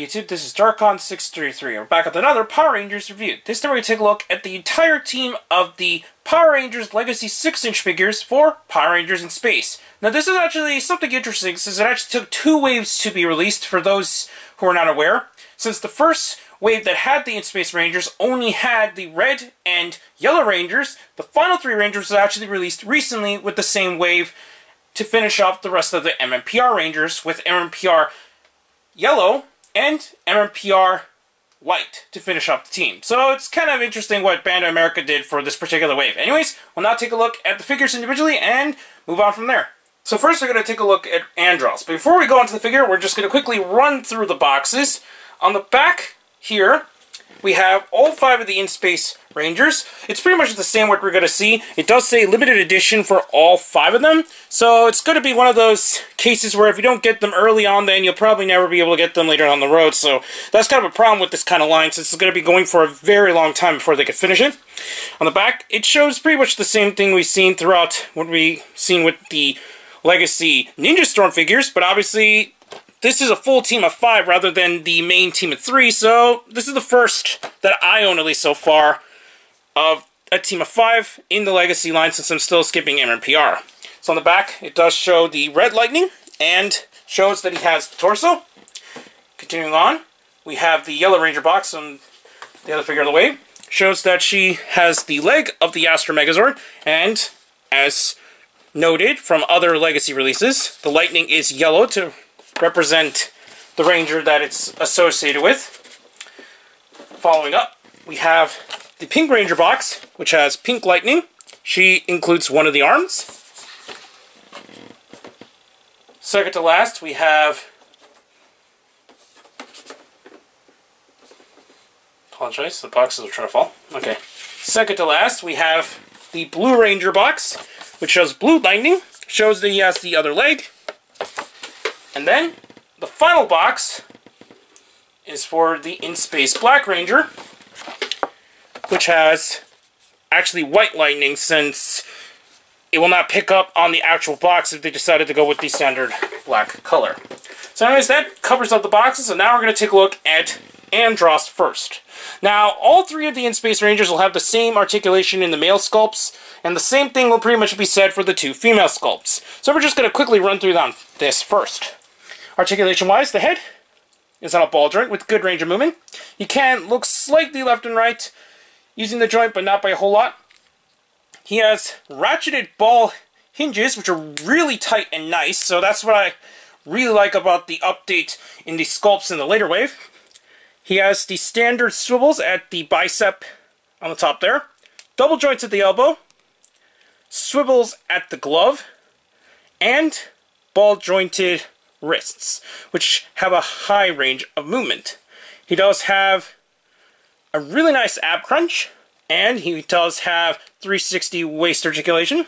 YouTube, this is Darkon633. We're back with another Power Rangers review. This time we're going to take a look at the entire team of the Power Rangers Legacy 6-inch figures for Power Rangers in Space. Now this is actually something interesting since it actually took 2 waves to be released for those who are not aware. Since the first wave that had the In-Space Rangers only had the red and yellow Rangers, the final 3 Rangers was actually released recently with the same wave to finish off the rest of the MMPR Rangers with MMPR yellow and MMPR white to finish up the team. So it's kind of interesting what Bandai of America did for this particular wave. Anyways, we'll now take a look at the figures individually and move on from there. So first we're going to take a look at Andros. But before we go into the figure, we're just going to quickly run through the boxes. On the back here, we have all 5 of the In-Space Rangers. It's pretty much the same what we're going to see. It does say limited edition for all 5 of them. So it's going to be one of those cases where if you don't get them early on, then you'll probably never be able to get them later on the road. So that's kind of a problem with this kind of line, since it's going to be going for a very long time before they can finish it. On the back, it shows pretty much the same thing we've seen throughout what we've seen with the Legacy Ninja Storm figures, but obviously this is a full team of 5 rather than the main team of 3, so this is the first that I own, at least so far, of a team of 5 in the Legacy line, since I'm still skipping MMPR. So on the back, it does show the Red Lightning, and shows that he has the torso. Continuing on, we have the Yellow Ranger box on the other figure of the wave. Shows that she has the leg of the Astro Megazord, and as noted from other Legacy releases, the Lightning is yellow to represent the Ranger that it's associated with. Following up, we have the Pink Ranger box, which has Pink Lightning. She includes one of the arms. Second to last, we have... Apologize, the boxes are trying to fall. Okay. Second to last, we have the Blue Ranger box, which shows Blue Lightning. Shows that he has the other leg. And then, the final box is for the In-Space Black Ranger, which has actually White Lightning, since it will not pick up on the actual box if they decided to go with the standard black color. So anyways, that covers up the boxes, and now we're going to take a look at Andros first. Now, all 3 of the In-Space Rangers will have the same articulation in the male sculpts, and the same thing will pretty much be said for the 2 female sculpts. So we're just going to quickly run through this first. Articulation-wise, the head is on a ball joint with good range of movement. You can look slightly left and right using the joint, but not by a whole lot. He has ratcheted ball hinges, which are really tight and nice, so that's what I really like about the update in the sculpts in the later wave. He has the standard swivels at the bicep on the top there, double joints at the elbow, swivels at the glove, and ball-jointed wrists, which have a high range of movement. He does have a really nice ab crunch, and he does have 360 waist articulation,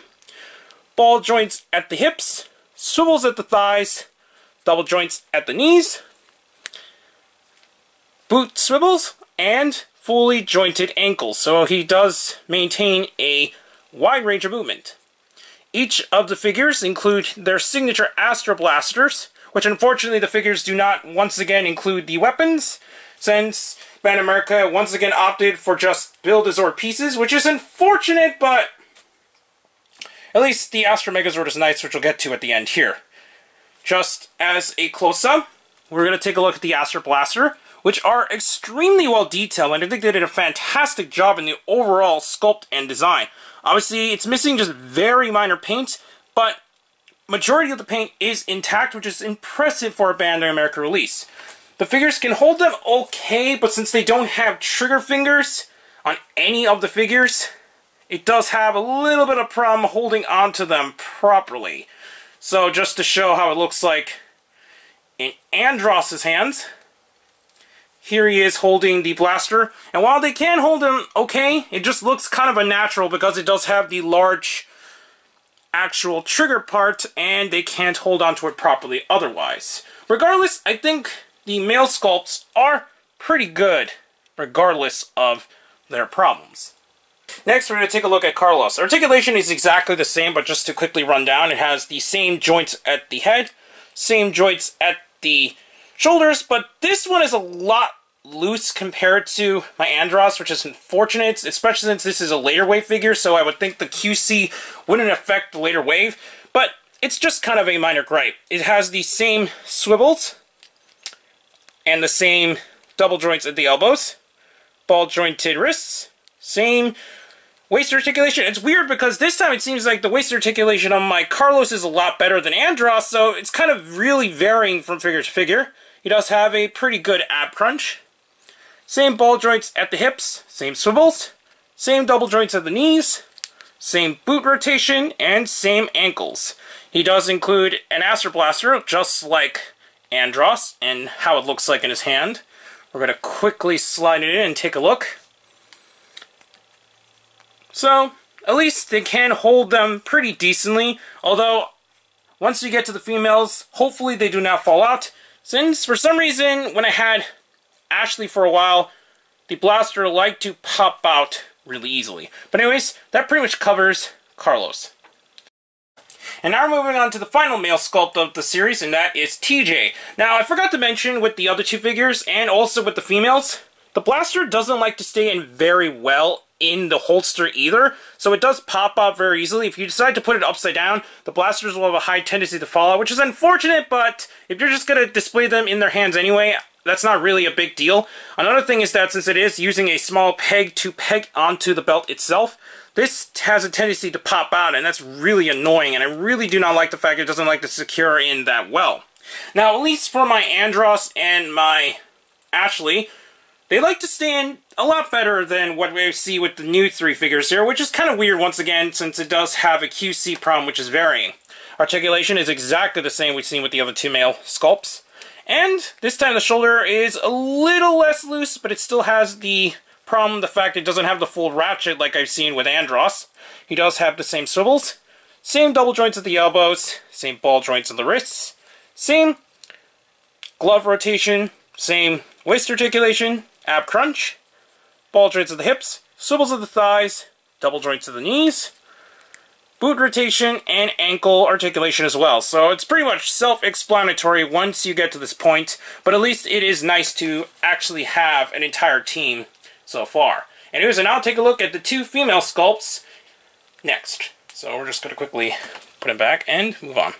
ball joints at the hips, swivels at the thighs, double joints at the knees, boot swivels, and fully jointed ankles, so he does maintain a wide range of movement. Each of the figures include their signature Astra Blasters, which unfortunately the figures do not once again include the weapons, since Bandai of America once again opted for just Build-A-Zord pieces, which is unfortunate, but at least the Astro Megazord is nice, which we'll get to at the end here. Just as a close-up, we're going to take a look at the Astra Blaster, which are extremely well detailed, and I think they did a fantastic job in the overall sculpt and design. Obviously, it's missing just very minor paint, but majority of the paint is intact, which is impressive for a Bandai of America release. The figures can hold them okay, but since they don't have trigger fingers on any of the figures, it does have a little bit of problem holding onto them properly. So just to show how it looks like in Andros' hands, here he is holding the blaster, and while they can hold him okay, it just looks kind of unnatural because it does have the large actual trigger part, and they can't hold onto it properly otherwise. Regardless, I think the male sculpts are pretty good, regardless of their problems. Next, we're going to take a look at Carlos. Articulation is exactly the same, but just to quickly run down, it has the same joints at the head, same joints at the shoulders, but this one is a lot loose compared to my Andros, which is unfortunate, especially since this is a later wave figure, so I would think the QC wouldn't affect the later wave, but it's just kind of a minor gripe. It has the same swivels and the same double joints at the elbows, ball jointed wrists, same waist articulation. It's weird because this time it seems like the waist articulation on my Carlos is a lot better than Andros, so it's kind of really varying from figure to figure. He does have a pretty good ab crunch. Same ball joints at the hips, same swivels, same double joints at the knees, same boot rotation, and same ankles. He does include an Astra Blaster, just like Andros, and how it looks like in his hand. We're going to quickly slide it in and take a look. So, at least they can hold them pretty decently, although once you get to the females, hopefully they do not fall out, since for some reason, when I had Ashley for a while, the blaster liked to pop out really easily. But anyways, that pretty much covers Carlos. And now we're moving on to the final male sculpt of the series, and that is TJ. Now, I forgot to mention with the other two figures, and also with the females, the blaster doesn't like to stay in very well in the holster either, so it does pop out very easily. If you decide to put it upside down, the blasters will have a high tendency to fall out, which is unfortunate, but if you're just going to display them in their hands anyway, that's not really a big deal. Another thing is that since it is using a small peg to peg onto the belt itself, this has a tendency to pop out, and that's really annoying, and I really do not like the fact it doesn't like to secure in that well. Now, at least for my Andros and my Ashley, they like to stay in a lot better than what we see with the new three figures here, which is kind of weird once again, since it does have a QC problem, which is varying. Articulation is exactly the same we've seen with the other two male sculpts. And this time the shoulder is a little less loose, but it still has the problem, the fact it doesn't have the full ratchet like I've seen with Andros. He does have the same swivels, same double joints at the elbows, same ball joints at the wrists, same glove rotation, same waist articulation, ab crunch, ball joints at the hips, swivels at the thighs, double joints at the knees, boot rotation, and ankle articulation as well. So it's pretty much self-explanatory once you get to this point, but at least it is nice to actually have an entire team so far. Anyways, and now take a look at the two female sculpts next. So we're just going to quickly put them back and move on.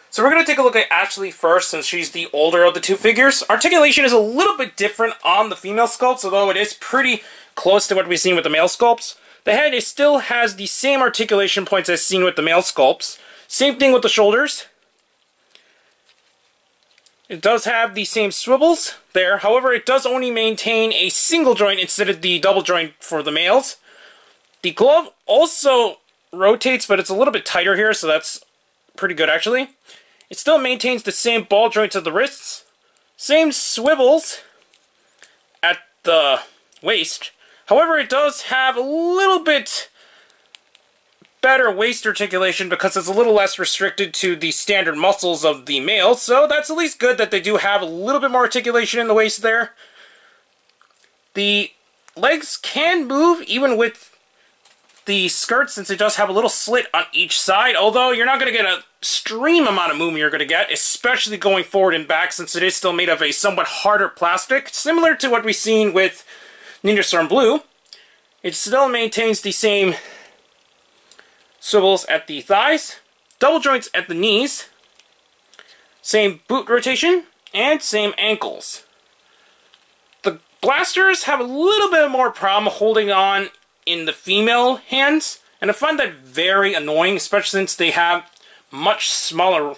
So we're going to take a look at Ashley first, since she's the older of the two figures. Articulation is a little bit different on the female sculpts, although it is pretty close to what we've seen with the male sculpts. The head still has the same articulation points as seen with the male sculpts. Same thing with the shoulders. It does have the same swivels there, however it does only maintain a single joint instead of the double joint for the males. The glove also rotates, but it's a little bit tighter here, so that's pretty good actually. It still maintains the same ball joints of the wrists, same swivels at the waist. However, it does have a little bit better waist articulation because it's a little less restricted to the standard muscles of the male, so that's at least good that they do have a little bit more articulation in the waist there. The legs can move even with the skirt, since it does have a little slit on each side, although you're not going to get an extreme amount of movement you're going to get, especially going forward and back, since it is still made of a somewhat harder plastic, similar to what we've seen with Ninja Storm Blue. It still maintains the same swivels at the thighs, double joints at the knees, same boot rotation, and same ankles. The blasters have a little bit more problem holding on in the female hands, and I find that very annoying, especially since they have much smaller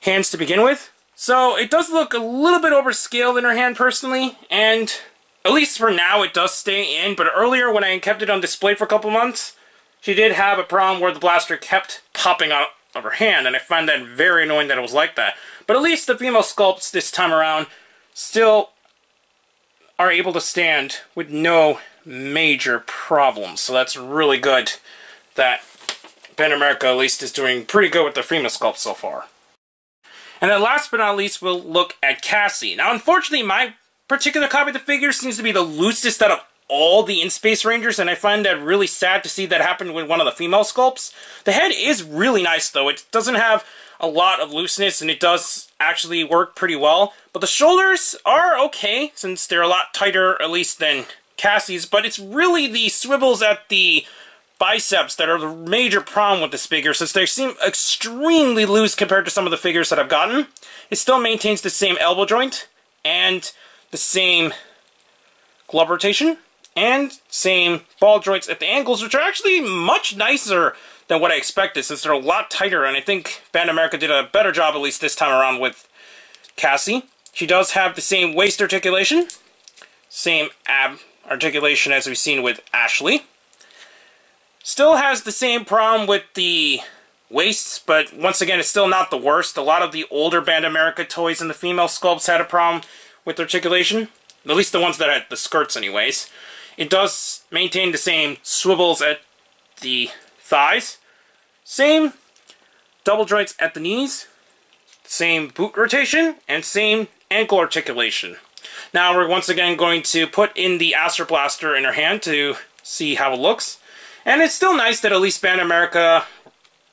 hands to begin with. So it does look a little bit overscaled in her hand personally, and at least for now it does stay in, but earlier when I kept it on display for a couple months, she did have a problem where the blaster kept popping out of her hand, and I find that very annoying that it was like that. But at least the female sculpts this time around still are able to stand with no major problems. So that's really good that Bandai of America at least is doing pretty good with the female sculpts so far. And then last but not least, we'll look at Cassie. Now unfortunately, my particular copy of the figure seems to be the loosest out of all the In-Space Rangers, and I find that really sad to see that happen with one of the female sculpts. The head is really nice though. It doesn't have a lot of looseness, and it does actually work pretty well. But the shoulders are okay, since they're a lot tighter, at least, than Cassie's. But it's really the swivels at the biceps that are the major problem with this figure, since they seem extremely loose compared to some of the figures that I've gotten. It still maintains the same elbow joint, and the same glove rotation, and same ball joints at the ankles, which are actually much nicer than what I expected, since they're a lot tighter, and I think Bandai of America did a better job, at least this time around, with Cassie. She does have the same waist articulation, same ab articulation as we've seen with Ashley. Still has the same problem with the waist, but once again, it's still not the worst. A lot of the older Bandai of America toys and the female sculpts had a problem with articulation, at least the ones that had the skirts anyways. It does maintain the same swivels at the thighs, same double joints at the knees, same boot rotation, and same ankle articulation. Now we're once again going to put in the Astra Blaster in her hand to see how it looks. And it's still nice that at least Bandai of America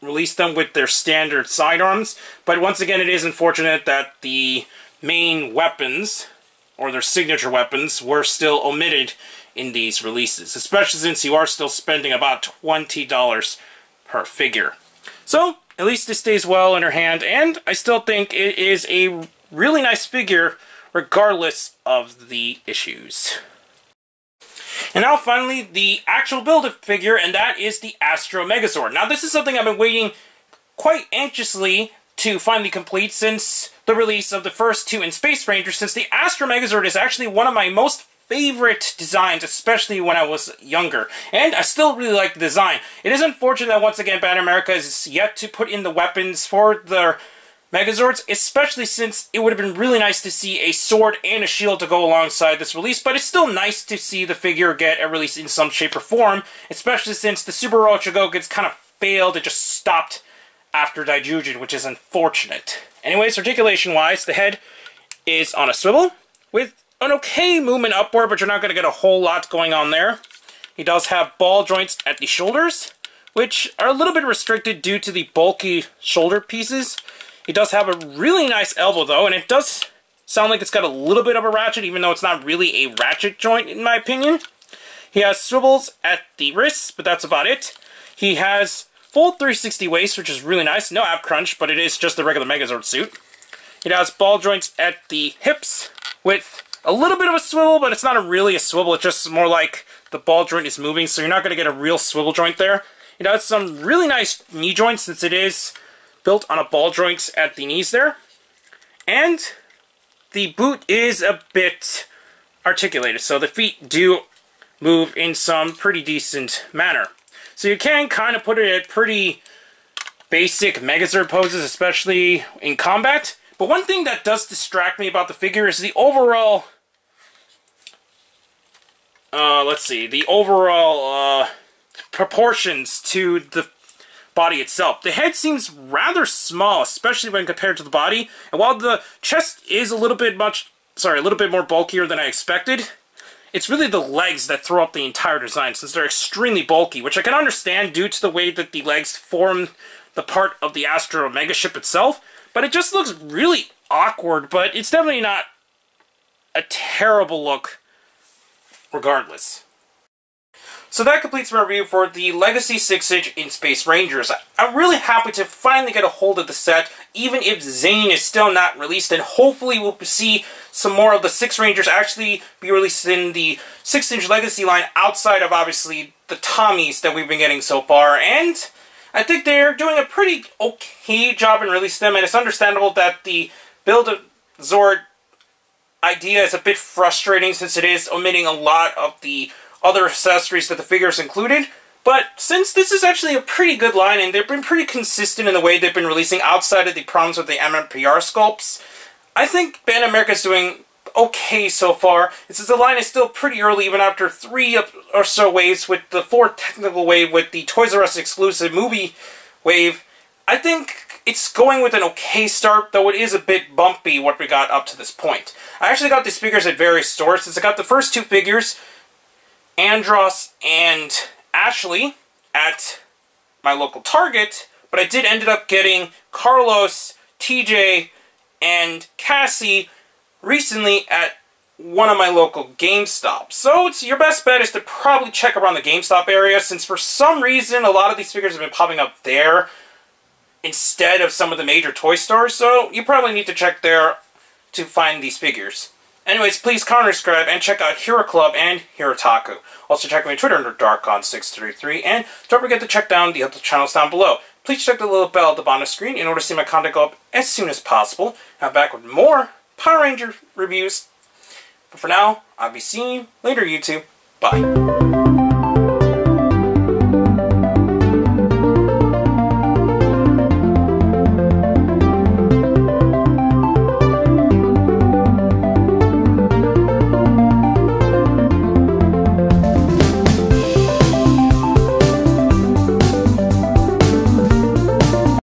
released them with their standard sidearms, but once again it is unfortunate that the main weapons, or their signature weapons, were still omitted in these releases, especially since you are still spending about $20 per figure. So, at least it stays well in her hand, and I still think it is a really nice figure regardless of the issues. And now finally, the actual build figure, and that is the Astro Megazord. Now this is something I've been waiting quite anxiously to finally complete since the release of the first two in Space Ranger, since the Astro Megazord is actually one of my most favorite designs, especially when I was younger. And I still really like the design. It is unfortunate that once again Bandai of America is yet to put in the weapons for their Megazords, especially since it would have been really nice to see a sword and a shield to go alongside this release, but it's still nice to see the figure get a release in some shape or form, especially since the Super Roach Gokens kind of failed. It just stopped after Daijujin, which is unfortunate. Anyways, articulation-wise, the head is on a swivel, with an okay movement upward, but you're not going to get a whole lot going on there. He does have ball joints at the shoulders, which are a little bit restricted due to the bulky shoulder pieces. He does have a really nice elbow, though, and it does sound like it's got a little bit of a ratchet, even though it's not really a ratchet joint, in my opinion. He has swivels at the wrists, but that's about it. He has full 360 waist, which is really nice. No ab crunch, but it is just the regular Megazord suit. It has ball joints at the hips with a little bit of a swivel, but it's not really a swivel. It's just more like the ball joint is moving, so you're not going to get a real swivel joint there. It has some really nice knee joints, since it is built on a ball joints at the knees there. And the boot is a bit articulated, so the feet do move in some pretty decent manner. So you can kind of put it at pretty basic Megazord poses, especially in combat. But one thing that does distract me about the figure is the overall the overall proportions to the body itself. The head seems rather small, especially when compared to the body. And while the chest is a little bit more bulkier than I expected, it's really the legs that throw up the entire design, since they're extremely bulky, which I can understand due to the way that the legs form the part of the Astro Mega ship itself. But it just looks really awkward, but it's definitely not a terrible look regardless. So that completes my review for the Legacy 6-inch in Space Rangers. I'm really happy to finally get a hold of the set, even if Zane is still not released, and hopefully we'll see some more of the 6 Rangers actually be released in the 6-inch Legacy line outside of, obviously, the Tommies that we've been getting so far. And I think they're doing a pretty okay job in releasing them, and it's understandable that the Build-A-Zord idea is a bit frustrating, since it is omitting a lot of the other accessories that the figures included. But since this is actually a pretty good line, and they've been pretty consistent in the way they've been releasing outside of the problems with the MMPR sculpts, I think Bandai of America is doing okay so far. Since the line is still pretty early, even after 3 or so waves, with the 4th technical wave with the Toys R Us exclusive movie wave, I think it's going with an okay start, though it is a bit bumpy what we got up to this point. I actually got these figures at various stores, since I got the first 2 figures, Andros and Ashley, at my local Target, but I did end up getting Carlos, TJ, and Cassie recently at one of my local Gamestops. So your best bet is to probably check around the GameStop area, since for some reason a lot of these figures have been popping up there instead of some of the major toy stores, so you probably need to check there to find these figures. Anyways, please comment, subscribe, and check out Hero Club and Hirotaku. Also check me on Twitter under Darkon633, and don't forget to check down the other channels down below. Please check the little bell at the bottom of the screen in order to see my content go up as soon as possible. I'm back with more Power Ranger reviews. But for now, I'll be seeing you later, YouTube. Bye.